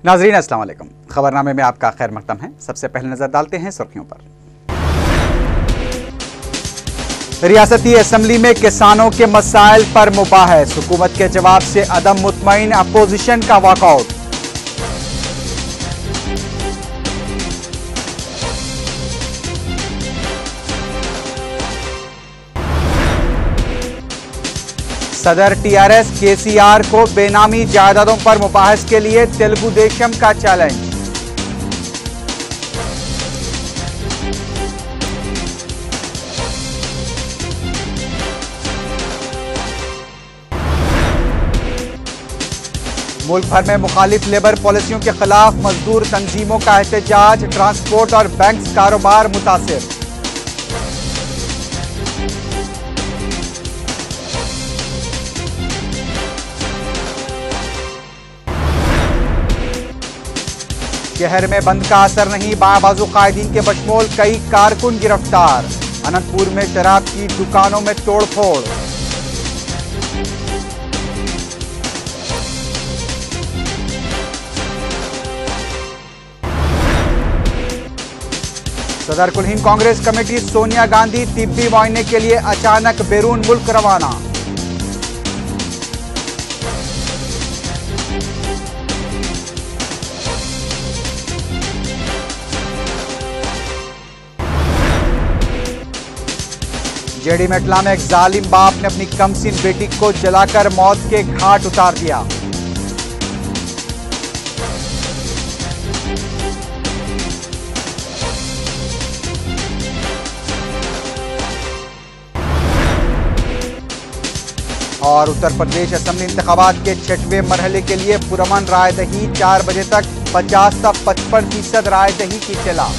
नाजरीन अस्सलाम वालेकुम। खबरनामे में आपका खैर मकदम है। सबसे पहले नजर डालते हैं सुर्खियों पर। रियासती असेंबली में किसानों के मसाइल पर मुबाहिस, हुकूमत के जवाब से अदम मुतमईन अपोजिशन का वॉकआउट। सदर टीआरएस केसीआर को बेनामी जायदादों पर मुबाहिस के लिए तेलुगु देशम का चैलेंज। मुल्क भर में मुखालिफ लेबर पॉलिसियों के खिलाफ मजदूर तंजीमों का एहतजाज, ट्रांसपोर्ट और बैंक कारोबार मुतासिर। शहर में बंद का असर नहीं, बायाबाजू कायदीन के बशमूल कई कारकुन गिरफ्तार। अनंतपुर में शराब की दुकानों में तोड़फोड़। सदर कुल हिंद कांग्रेस कमेटी सोनिया गांधी तिब्बी मुआयने के लिए अचानक बैरून मुल्क रवाना। जेडी मेटला में एक जालिम बाप ने अपनी कमसिन बेटी को जलाकर मौत के घाट उतार दिया। और उत्तर प्रदेश असेंबली इंतखाबात के 6वें मरहले के लिए पुरअमन रायदही, 4 बजे तक 50 से 55% रायदही की इत्तला।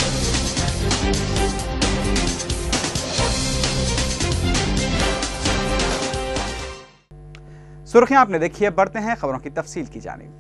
सुर्खियां आपने देखी है, बढ़ते हैं खबरों की तफसील की जानिब।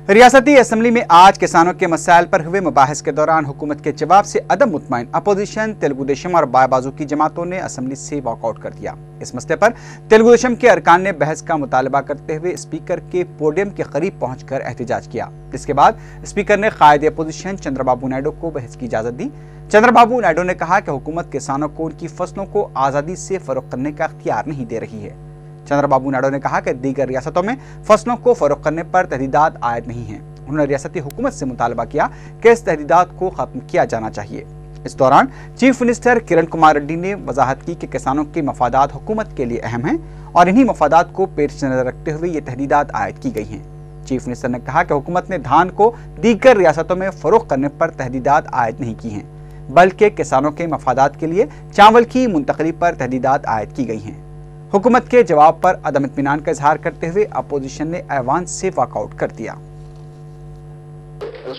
रियासती असेंबली में आज किसानों के मसाइल पर हुए मुबाहिस के दौरान हुकूमत के जवाब से अदम मुतमईन अपोजिशन तेलुगु देशम और बायाबाजू की जमातों ने असेंबली से वॉकआउट कर दिया। इस मसले पर तेलुगु देशम के अरकान ने बहस का मुतालबा करते हुए स्पीकर के पोडियम के करीब पहुंचकर एहतजाज किया। इसके बाद स्पीकर ने कायदे अपोजिशन चंद्रबाबू नायडू को बहस की इजाजत दी। चंद्रबाबू नायडू ने कहा कि हुकूमत किसानों को उनकी फसलों को आज़ादी से फरोख्त करने का इख्तियार नहीं दे रही है। चंद्रबाबू नायडू ने कहा कि दीगर रियासतों में फसलों को फरोख्त करने पर तहदीदात आयद नहीं है। उन्होंने रियासती हुकूमत से मुतालबा किया कि इस तहदीदात को खत्म किया जाना चाहिए। इस दौरान चीफ मिनिस्टर किरण कुमार रेड्डी ने वजाहत की कि किसानों के मफादात हुकूमत के लिए अहम हैं और इन्हीं मफादात को पेश नजर रखते हुए ये तहदीदात आयद की गई हैं। चीफ मिनिस्टर ने कहा कि हुकूमत ने धान को दीगर रियासतों में फरोख्त करने पर तहदीदात आयद नहीं की हैं, बल्कि किसानों के मफादात के लिए चावल की मुंतकली पर तहदीदात आयद की गई हैं। हुकूमत के जवाब पर अदम इत्मीनान का इजहार करते हुए अपोजिशन ने ऐवान से वॉकआउट कर दिया।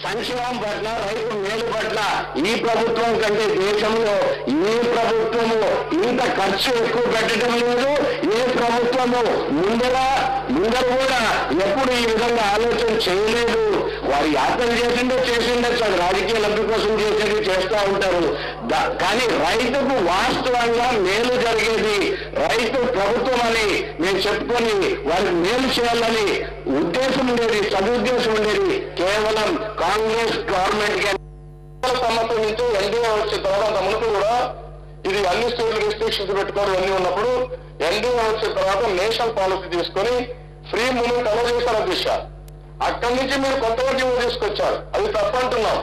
సంక్షేమం పట్ల రైతు మేలు పట్ల ఈ ప్రభుత్వం కంటే దేశంలో ఏ ప్రభుత్వము ఇంత ఖర్చు ఎక్కువ పెట్టడం లేదు। ఏ ప్రభుత్వము ముందర కూడా ఎప్పుడు ఈ విధంగా ఆలోచన చేయలేదు। వారు యాత్రలు చేసిండొచ్చు, అది రాజకీయ లబ్ధి కోసం చేసేది చేస్తూ ఉంటారు। కానీ రైతుకు వాస్తవంగా మేలు జరిగేది రైతు ప్రభుత్వం అని మేము చెప్పుకొని వారికి మేలు చేయాలని ఉద్దేశం ఉండేది, సదుద్దేశం ఉండేది। కేవలం కాంగ్రెస్ గవర్నమెంట్ కి సంవత్సరం నుంచి ఎన్డీఏ వచ్చిన తర్వాత మునుపు కూడా ఇది అన్ని స్టేట్ రిస్ట్రిక్షన్స్ పెట్టుకొని అన్ని ఉన్నప్పుడు ఎన్డీఏ వచ్చిన తర్వాత నేషనల్ పాలసీ తీసుకొని ఫ్రీ మూవ్మెంట్ అలా చేశారు అధ్యక్ష। అక్కడి నుంచి మీరు కొత్తగా జీవో తీసుకొచ్చారు, అది తప్పంటున్నాం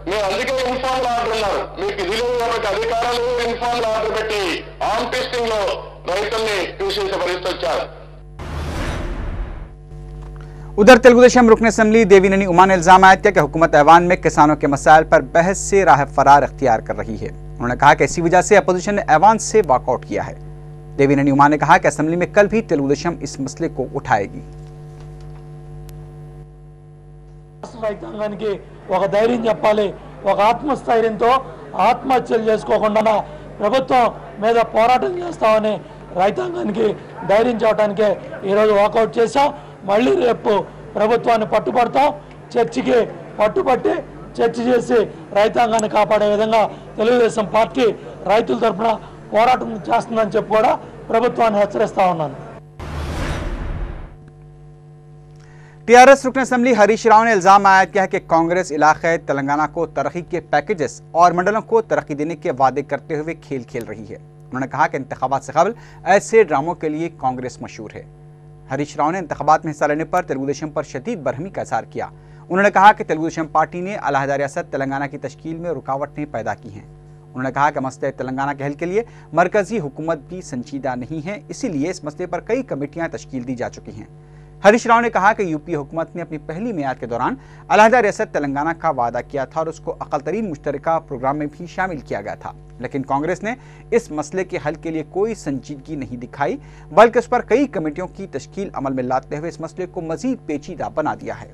మేము। అందుకే ఇన్ఫార్మ్ ఆర్డర్ ఉన్నారు, మీకు ఇది లేదు కాబట్టి అధికారాలు ఇన్ఫార్మ్ ఆర్డర్ పెట్టి ఆర్మ్ టెస్టింగ్ లో రైతుల్ని తీసేసే పరిస్థితి వచ్చారు। उधर तेलुगु देशम रुकन असेंबली देवीनेनी उमा ने इल्जाम आयद किया कि हुकूमत ऐवान में किसानों के मसाइल पर बहस से राह फरार अख्तियार कर रही है। उन्होंने कहा कि इसी वजह से अपोजिशन ने ऐवान से वॉकआउट किया है। देवीनेनी उमा ने कहा कि असेंबली में कल भी तेलुगु देशम इस मसले को उठाएगी। రైతాంగానికి ఒక ధైర్యం చెప్పాలి, ఒక ఆత్మస్థైర్యంతో ఆత్మహత్యలు చేసుకోకుండా ప్రభుత్వం మీద పోరాటం చేస్తామని రైతాంగానికి ధైర్యం చెప్పడానికే ఈరోజు వాకౌట్ చేశాం। మళ్ళీ రేపు ప్రభుత్వాన్ని పట్టుబడతాం, చర్చకి పట్టుబట్టి చర్చ చేసి రైతాంగాన్ని కాపాడే విధంగా తెలుగుదేశం పార్టీ రైతుల తరఫున పోరాటం చేస్తుందని చెప్పి కూడా ప్రభుత్వాన్ని హెచ్చరిస్తా ఉన్నాను। टीआरएस रुकन असेंबली हरीश राव ने इल्जाम आयद किया है कि कांग्रेस इलाके तेलंगाना को तरक्की के पैकेजेस और मंडलों को तरक्की देने के वादे करते हुए खेल खेल रही है। उन्होंने कहा कि इंतखाबात से कबल ऐसे ड्रामों के लिए कांग्रेस मशहूर है। हरीश राव ने इंतखाबात में हिस्सा लेने पर तेलुगुदेशम पर शदीद बरहमी का इजहार किया। उन्होंने कहा कि तेलुगुदेशम पार्टी ने अलहदा रियासत तेलंगाना की तश्कील में रुकावटें पैदा की हैं। उन्होंने कहा कि मसले तेलंगाना के हल के लिए मरकजी हुकूमत भी संजीदा नहीं है, इसीलिए इस मसले पर कई कमेटियां तश्कील दी जा चुकी हैं। हरीश राव ने कहा कि यूपी हुकूमत ने अपनी पहली मियाद के दौरान अलहदा रियासत तेलंगाना का वादा किया था और उसको अक़ल तरीन मुश्तरका प्रोग्राम में भी शामिल किया गया था, लेकिन कांग्रेस ने इस मसले के हल के लिए कोई संजीदगी नहीं दिखाई, बल्कि उस पर कई कमेटियों की तश्कील अमल में लाते हुए इस मसले को मजीद पेचीदा बना दिया है।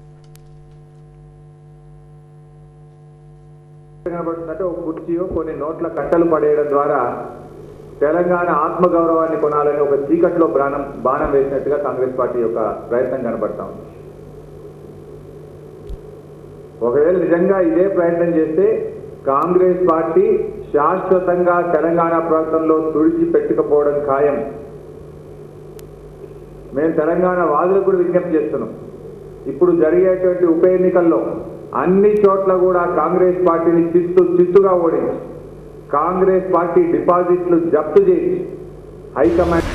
తెలంగాణ ఆత్మగౌరవాన్ని కొనాలని ఒక చీకట్లో బాణం వేసినట్టుగా కాంగ్రెస్ పార్టీ యొక్క ప్రయత్నం కనబడతాం। ఒకవేళ నిజంగా ఇదే ప్రయత్నం చేస్తే కాంగ్రెస్ పార్టీ శాశ్వతంగా తెలంగాణ ప్రాంతంలో తుడిచి పెట్టుకపోవడం ఖాయం। మేము తెలంగాణ వాదులకు కూడా విజ్ఞప్తి చేస్తున్నాం, ఇప్పుడు జరిగేటువంటి ఉప ఎన్నికల్లో అన్ని చోట్ల కూడా కాంగ్రెస్ పార్టీని చిత్తుగా ఓడించి कांग्रेस पार्टी डिपाजिట్లు जब्त చేసి हाईकमांड।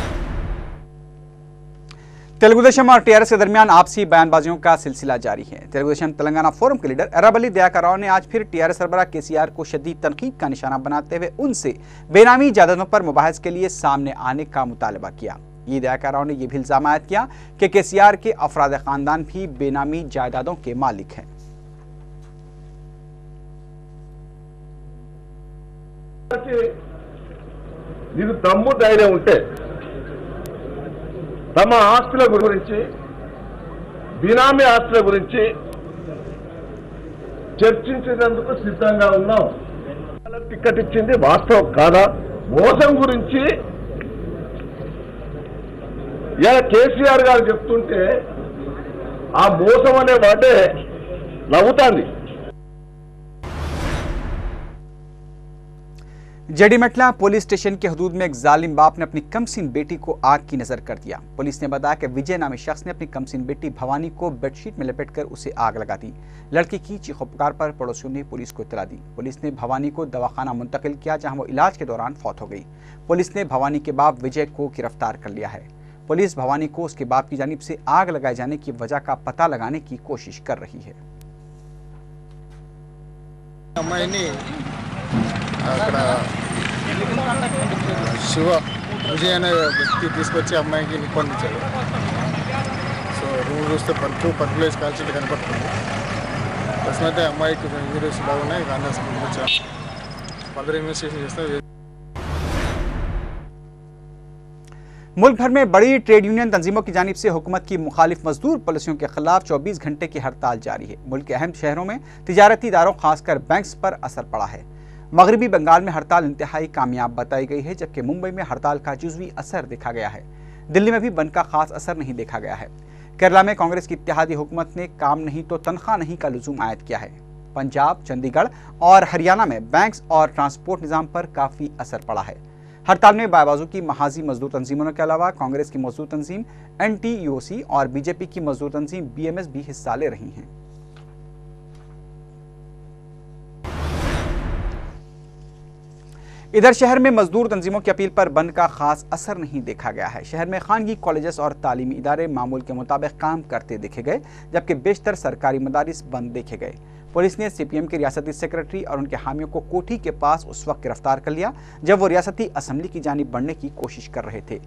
तेलुगुदेशम और टीआरएस के दरमियान आपसी बयानबाजियों का सिलसिला जारी है। तेलुगुदेशम तेलंगाना फोरम के लीडर एर्राबल्ली दयाकर राव ने आज फिर टीआरएस सरबराह केसीआर को शदीद तनकीद का निशाना बनाते हुए उनसे बेनामी जायदादों पर मुबाहिस के लिए सामने आने का मुतालबा किया। ये दयाकर राव ने यह भी इल्जाम आयद किया कि केसीआर के अफराद खानदान भी बेनामी जायदादों के मालिक हैं। నీకు దమ్ము ధైర్యం ఉంటే తమ ఆస్తుల గురించి బినామీ ఆస్తుల గురించి చర్చించేందుకు సిద్ధంగా ఉన్నాం। టికెట్ ఇచ్చింది వాస్తవం కాదా? మోసం గురించి ఇలా కేసీఆర్ గారు చెప్తుంటే ఆ మోసం అనే వాటే నవ్వుతాంది। जड़ीमटला पुलिस स्टेशन के हदूद में एक जालिम बाप ने अपनी कमसीन बेटी को आग की नजर कर दिया। पुलिस ने बताया कि विजय नामी शख्स ने अपनी कमसीन बेटी भवानी को बेडशीट में लपेटकर उसे आग लगा दी। लड़की की चीखों पुकार पर पड़ोसियों ने पुलिस को इत्तला दी। पुलिस ने भवानी को दवाखाना मुंतकिल किया, जहां वो इलाज के दौरान फौत हो गई। पुलिस ने भवानी के बाप विजय को गिरफ्तार कर लिया है। पुलिस भवानी को उसके बाप की जानिब से आग लगाए जाने की वजह का पता लगाने की कोशिश कर रही है। అక్కడ శివ విజయ్ అనే వ్యక్తి తీసుకొచ్చి అమ్మాయికి నిప్పండించాడు। సో రూమ్ చూస్తే పర్కులేసి కాల్చినట్టు కనపడుతుంది। ప్రస్తుతం అమ్మాయికి ఇంజరీస్ బాగున్నాయి, గాంధీ హాస్పిటల్కి వచ్చాం। ఫర్దర్ ఇన్వెస్టిగేషన్ చేస్తే मुल्क भर में बड़ी ट्रेड यूनियन तंजीमों की जानिब से हुकूमत की मुखालिफ मजदूर पॉलिसियों के खिलाफ 24 घंटे की हड़ताल जारी है। मुल्क के अहम शहरों में तिजारती इदारों खासकर बैंक्स पर असर पड़ा है। मगरबी बंगाल में हड़ताल इंतहाई कामयाब बताई गई है, जबकि मुंबई में हड़ताल का जुज़वी असर देखा गया है। दिल्ली में भी बंद का खास असर नहीं देखा गया है। केरला में कांग्रेस की इत्तेहादी हुकूमत ने काम नहीं तो तनख्वाह नहीं का लुज़ूम आयद किया है। पंजाब, चंडीगढ़ और हरियाणा में बैंक्स और ट्रांसपोर्ट निज़ाम पर काफ़ी असर पड़ा है। हड़ताल में बायबाजू की महाजी मजदूर तंजीमों के अलावा कांग्रेस की मजदूर तंजीम NTUC और बीजेपी की मजदूर तंजीम BMS भी हिस्सा ले रही हैं। इधर शहर में मजदूर तंजीमों की अपील पर बंद का खास असर नहीं देखा गया है। शहर में खानगी कॉलेजेस और तालीमी इदारे मामूल के मुताबिक काम करते देखे गए, जबकि बेशतर सरकारी मदारिस बंद देखे गए। पुलिस ने CPM के रियासती सेक्रेटरी और उनके हामियों को कोठी के पास उस वक्त गिरफ्तार कर लिया जब वो रियासती असम्बली की जानिब बढ़ने की कोशिश कर रहे थे।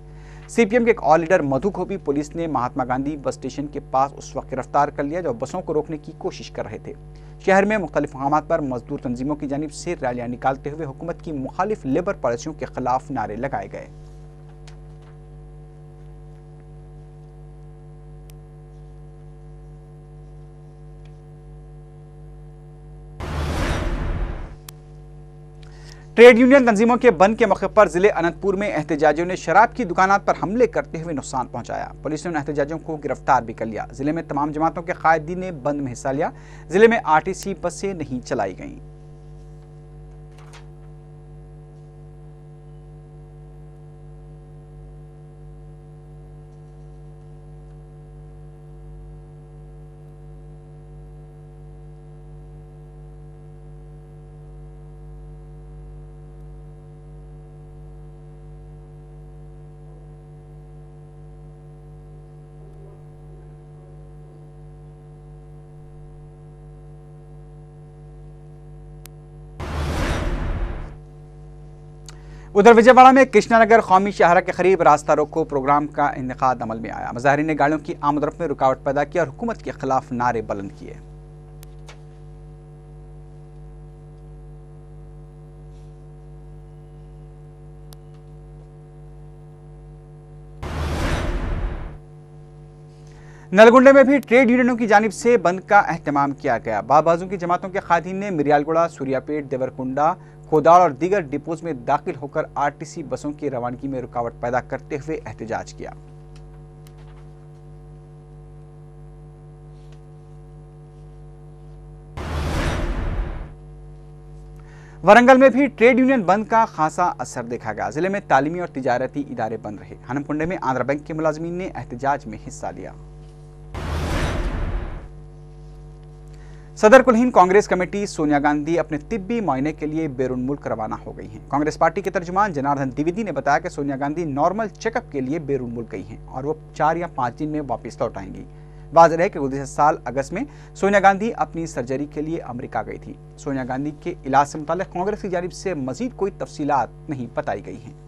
CPM के एक और लीडर मधु को भी पुलिस ने महात्मा गांधी बस स्टेशन के पास उस वक्त गिरफ्तार कर लिया जब बसों को रोकने की कोशिश कर रहे थे। शहर में मुख्तलिफ मकामात पर मजदूर तंजीमों की जानिब से रैलियां निकालते हुए हुकूमत की मुखालिफ लेबर पॉलिसियों के खिलाफ नारे लगाए गए। ट्रेड यूनियन तंजीमों के बंद के मौके पर जिले अनंतपुर में एहतजाजियों ने शराब की दुकानात पर हमले करते हुए नुकसान पहुंचाया। पुलिस ने उन एहतजाजियों को गिरफ्तार भी कर लिया। जिले में तमाम जमातों के कायदीन ने बंद में हिस्सा लिया। जिले में आरटीसी बसें नहीं चलाई गईं। उधर विजयवाड़ा में कृष्णानगर कौमी शाहरा के करीब रास्ता रोको प्रोग्राम का इनेकाद अमल में आया। मुजाहिरीन ने गाड़ियों की आमदरफ्त में रुकावट पैदा की और हुकूमत के खिलाफ नारे बुलंद किए। नलगुंडे में भी ट्रेड यूनियनों की जानिब से बंद का एहतमाम किया गया। बाबाजू की जमातों के खादीन ने मिरियालगुड़ा, सूर्यापेट, देवरकुंडा, कोदाड़ और दीगर डिपोज में दाखिल होकर आरटीसी बसों की रवानगी में रुकावट पैदा करते हुए एहतजाज किया। वरंगल में भी ट्रेड यूनियन बंद का खासा असर देखा गया। जिले में तालीमी और तिजारती इदारे बंद रहे। हनमकुंडे में आंध्रा बैंक के मुलाजमीन ने एहतजाज में हिस्सा लिया। सदर कुल हिंद कांग्रेस कमेटी सोनिया गांधी अपने तिब्बी मुआयने के लिए बैरून मुल्क रवाना हो गई हैं। कांग्रेस पार्टी के तर्जुमान जनार्दन द्विवेदी ने बताया कि सोनिया गांधी नॉर्मल चेकअप के लिए बैरून मुल्क गई हैं और वो 4 या 5 दिन में वापस लौट आएंगी। वाज़ेह है कि गुज़िश्ता साल अगस्त में सोनिया गांधी अपनी सर्जरी के लिए अमेरिका गई थी। सोनिया गांधी के इलाज से मुताल्लिक़ कांग्रेस की जानिब से मजीद कोई तफसीलात नहीं बताई गई हैं।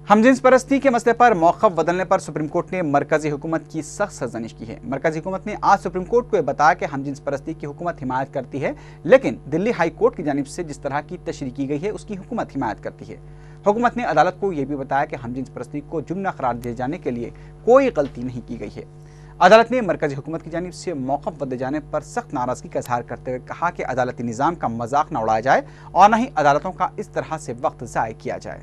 हमजिन्स परस्ती के मसले पर मौक़िफ़ बदलने पर सुप्रीम कोर्ट ने मरकजी हुकूमत की सख्त सरजनिश की है। मरकजी हुकूमत ने आज सुप्रीम कोर्ट को बताया कि हमजिन्स परस्ती की हुकूमत हिमायत करती है, लेकिन दिल्ली हाई कोर्ट की जानिब से जिस तरह की तशरीह की गई है उसकी हुकूमत हिमायत करती है। हुकूमत ने अदालत को यह भी बताया कि हमजिन्स परस्ती को जुर्म करार दिए जाने के लिए कोई गलती नहीं की गई है। अदालत ने मरकजी हुकूमत की जानिब से मौक़िफ़ बदले जाने पर सख्त नाराज़गी का इजहार करते हुए कहा कि अदालती निज़ाम का मजाक न उड़ाया जाए और न ही अदालतों का इस तरह से वक्त ज़ाय किया जाए।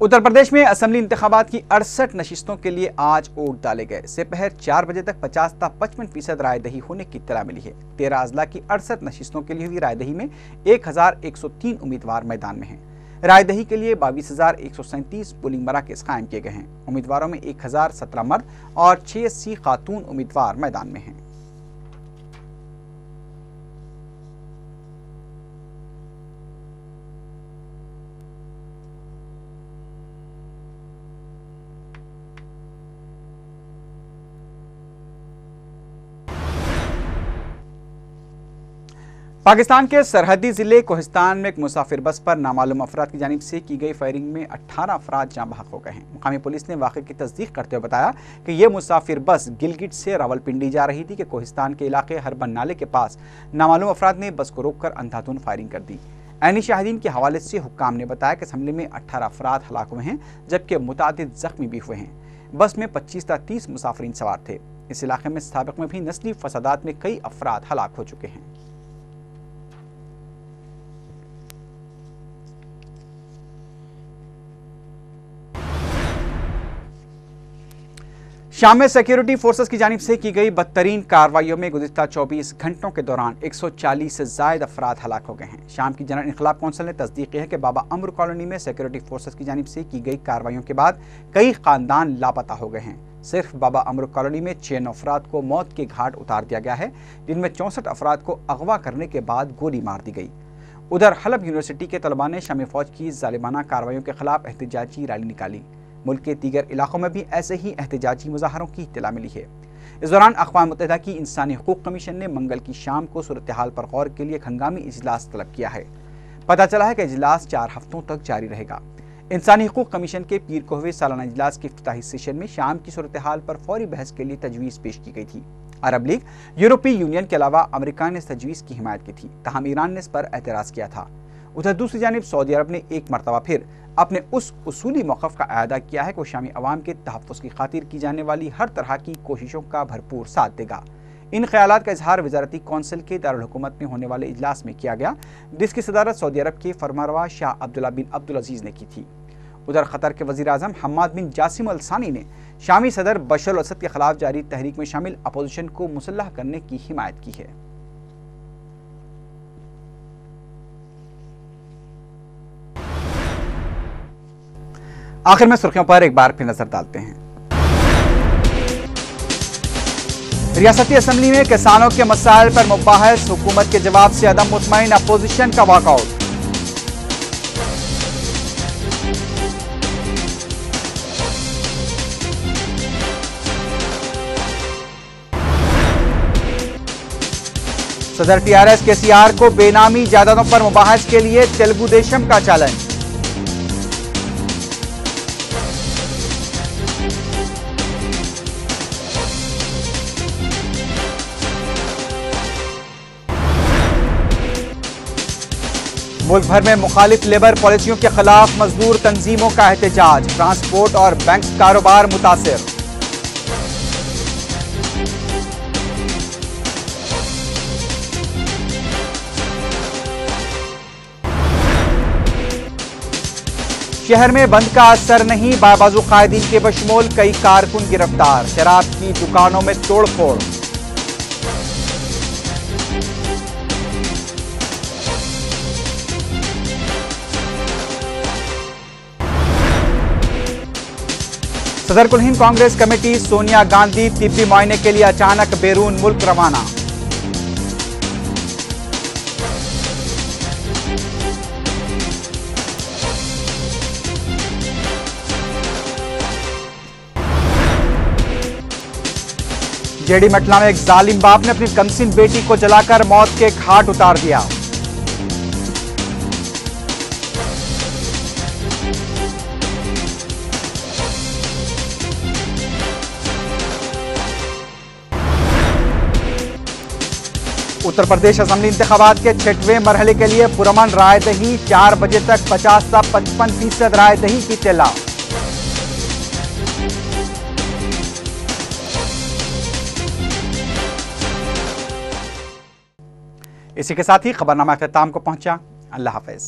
उत्तर प्रदेश में असेंबली इंतखाबात की 68 नशिस्तों के लिए आज वोट डाले गए। दोपहर 4 बजे तक 50 से 55% रायदही होने की इत्तला मिली है। 13 अजला की 68 नशिस्तों के लिए हुई रायदही में 1103 उम्मीदवार मैदान में हैं। रायदही के लिए 22,137 पोलिंग मराकज़ कायम किए गए हैं। उम्मीदवारों में 1017 मर्द और 86 खातून उम्मीदवार मैदान में हैं। पाकिस्तान के सरहदी जिले कोहिस्तान में एक मुसाफिर बस पर नामालूम अफराद की जानिब से की गई फायरिंग में 18 अफराद जाँ बहक हो गए हैं। मुकामी पुलिस ने वाक़े की तस्दीक करते हुए बताया कि यह मुसाफिर बस गिलगिट से रावलपिंडी जा रही थी कि कोहिस्तान के इलाके हरबन नाले के पास नामालूम अफराद ने बस को रोककर अंधाधुंध फायरिंग कर दी। ऐनी शाहिदीन के हवाले से हुक्काम ने बताया कि इस हमले में 18 अफराद हलाक हुए हैं, जबकि मुतादिद जख्मी भी हुए हैं। बस में 25 से 30 मुसाफिरीन सवार थे। इस इलाके में साबिक़ में भी नस्ली फसादात में कई अफराद हलाक हो चुके हैं। शाम में सिक्योरिटी फोर्सेस की जानिब से की गई बदतरीन कार्रवाइयों में गुज़िश्ता 24 घंटों के दौरान 140 से ज़ायद अफराद हलाक हो गए हैं। शाम की जनरल इनकलाब कौंसिल ने तस्दीक की है कि बाबा अमर कॉलोनी में सिक्योरिटी फोर्सेस की जानिब से की गई कार्रवाइयों के बाद कई ख़ानदान लापता हो गए हैं। सिर्फ बाबा अमर कॉलोनी में 6 अफराद को मौत के घाट उतार दिया गया है, जिनमें 64 अफराद को अगवा करने के बाद गोली मार दी गई। उधर हलब यूनिवर्सिटी के तलबा ने शामी फ़ौज की ज़ालिमाना कार्रवाइयों के खिलाफ एहतजाजी रैली निकाली। मुल्क के दीगर इलाकों में भी ऐसे ही एहतजाजी मुजाहरों की इत्तला मिली है। इस दौरान अक़वाम मुत्तहिदा की इंसानी हुकूक कमीशन ने मंगल की शाम को सूरत हाल पर गौर के लिए हंगामी इजलास तलब किया है। पता चला है कि इजलास 4 हफ्तों तक जारी रहेगा। इंसानी हुकूक कमीशन के पीर को हुए सालाना इजलास के इफ्तिताही सेशन में शाम की सूरत हाल पर फौरी बहस के लिए तजवीज़ पेश की गई थी। अरब लीग, यूरोपीय यूनियन के अलावा अमेरिका ने इस तजवीज़ की हिमायत की थी, ताहम ईरान ने इस पर एतराज़ किया था। उधर दूसरी जानिब सऊदी अरब ने एक मरतबा फिर अपने उस उसूली मौक़िफ़ का अयादा किया है कि वो शामी अवाम के तहफ़्फ़ुज़ की खातिर की जाने वाली हर तरह की कोशिशों का भरपूर साथ देगा। इन ख़यालात का इजहार वज़ारती कौंसिल के दारुल हुकूमत में होने वाले इजलास में किया गया, जिसकी सदारत सऊदी अरब के फरमारवा शाह अब्दुल्ला बिन अब्दुल अजीज़ ने की थी। उधर क़तर के वज़ीर आज़म हम्माद बिन जासिम अल सानी ने शामी सदर बशर अल असद के खिलाफ जारी तहरीक में शामिल अपोजिशन को मुसल्लह करने की हिमायत की है। आखिर में सुर्खियों पर एक बार फिर नजर डालते हैं। रियासती असम्बली में किसानों के मसाइल पर मुबाहस, हुकूमत के जवाब से अदम मुतमईन अपोजिशन का वॉकआउट। सदर टीआरएस केसीआर को बेनामी जायदादों पर मुबाहस के लिए तेलुगु देशम का चैलेंज। मुल्क भर में मुखालिफ लेबर पॉलिसियों के खिलाफ मजदूर तंजीमों का एहतजाज, ट्रांसपोर्ट और बैंक कारोबार मुतासिर। शहर में बंद का असर नहीं, बाबाजू कायदीन के बशमूल कई कारकुन गिरफ्तार, शराब की दुकानों में तोड़फोड़। सदर कुल हिंद कांग्रेस कमेटी सोनिया गांधी तिब्बी मुआयने के लिए अचानक बैरून मुल्क रवाना। जेडी मटला में एक जालिम बाप ने अपनी कमसिन बेटी को जलाकर मौत के घाट उतार दिया। उत्तर प्रदेश असेंबली इंतखाबात के 6वें मरहले के लिए पुरअमन रायदही, 4 बजे तक 50 से 55% रायदही की इत्तला। इसी के साथ ही खबरनामा अख्ताम को पहुंचा। अल्लाह हाफिज।